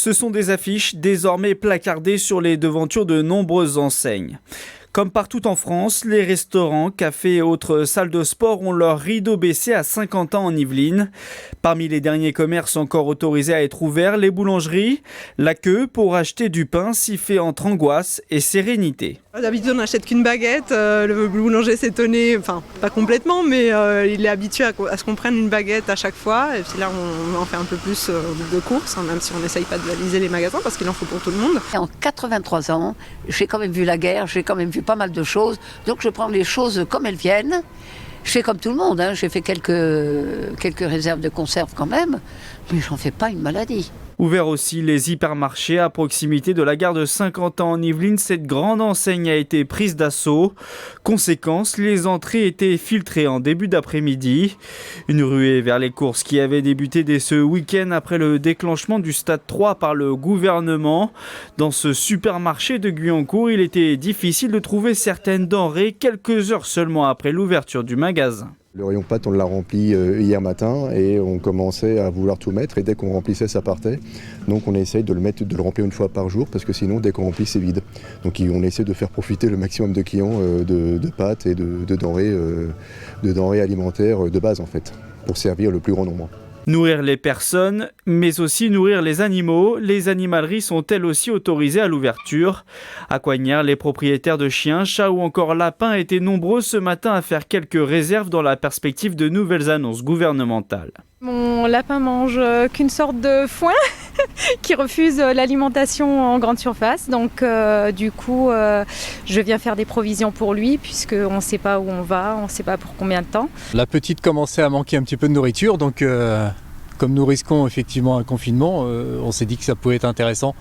Ce sont des affiches désormais placardées sur les devantures de nombreuses enseignes. Comme partout en France, les restaurants, cafés et autres salles de sport ont leur rideau baissé à Saint-Quentin en Yvelines. Parmi les derniers commerces encore autorisés à être ouverts, les boulangeries. La queue pour acheter du pain s'y fait entre angoisse et sérénité. D'habitude, on n'achète qu'une baguette. Le boulanger s'est étonné, enfin pas complètement, mais il est habitué à ce qu'on prenne une baguette à chaque fois. Et puis là, on en fait un peu plus de courses, même si on n'essaye pas de valiser les magasins parce qu'il en faut pour tout le monde. En 83 ans, j'ai quand même vu la guerre, j'ai quand même vu pas mal de choses. Donc je prends les choses comme elles viennent. Je fais comme tout le monde, j'ai fait quelques réserves de conserve quand même, mais j'en fais pas une maladie. Ouvert aussi les hypermarchés à proximité de la gare de Saint-Quentin en Yvelines, cette grande enseigne a été prise d'assaut. Conséquence, les entrées étaient filtrées en début d'après-midi. Une ruée vers les courses qui avait débuté dès ce week-end après le déclenchement du stade 3 par le gouvernement. Dans ce supermarché de Guyancourt, il était difficile de trouver certaines denrées quelques heures seulement après l'ouverture du magasin. Le rayon pâtes, on l'a rempli hier matin et on commençait à vouloir tout mettre et dès qu'on remplissait, ça partait. Donc on essaye de le remplir une fois par jour parce que sinon, dès qu'on remplit, c'est vide. Donc on essaie de faire profiter le maximum de clients de pâtes et de denrées alimentaires de base en fait, pour servir le plus grand nombre. Nourrir les personnes, mais aussi nourrir les animaux. Les animaleries sont elles aussi autorisées à l'ouverture. À Coignères, les propriétaires de chiens, chats ou encore lapins étaient nombreux ce matin à faire quelques réserves dans la perspective de nouvelles annonces gouvernementales. Mon lapin mange qu'une sorte de foin qui refuse l'alimentation en grande surface. Donc du coup, je viens faire des provisions pour lui puisqu'on ne sait pas où on va, on ne sait pas pour combien de temps. La petite commençait à manquer un petit peu de nourriture, donc comme nous risquons effectivement un confinement, on s'est dit que ça pouvait être intéressant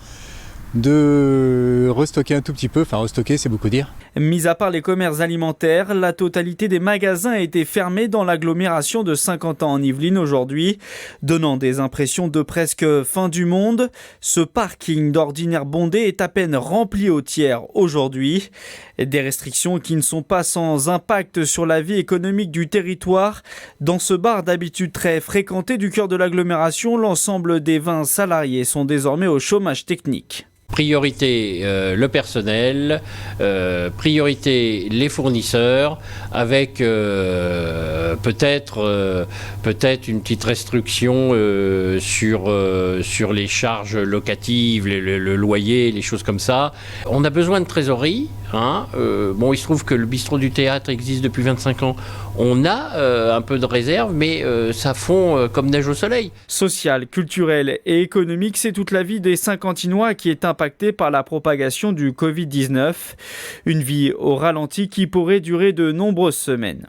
de restocker un tout petit peu, enfin restocker c'est beaucoup dire. Mis à part les commerces alimentaires, la totalité des magasins a été fermée dans l'agglomération de Saint-Quentin en Yvelines aujourd'hui, donnant des impressions de presque fin du monde. Ce parking d'ordinaire bondé est à peine rempli au tiers aujourd'hui. Des restrictions qui ne sont pas sans impact sur la vie économique du territoire. Dans ce bar d'habitude très fréquenté du cœur de l'agglomération, l'ensemble des 20 salariés sont désormais au chômage technique. Priorité le personnel, priorité les fournisseurs, avec peut-être une petite restriction sur les charges locatives, le loyer, les choses comme ça. On a besoin de trésorerie. Il se trouve que le bistrot du théâtre existe depuis 25 ans. On a un peu de réserve, mais ça fond comme neige au soleil. Social, culturel et économique, c'est toute la vie des Saint-Quentinois qui est impactée par la propagation du Covid-19. Une vie au ralenti qui pourrait durer de nombreuses semaines.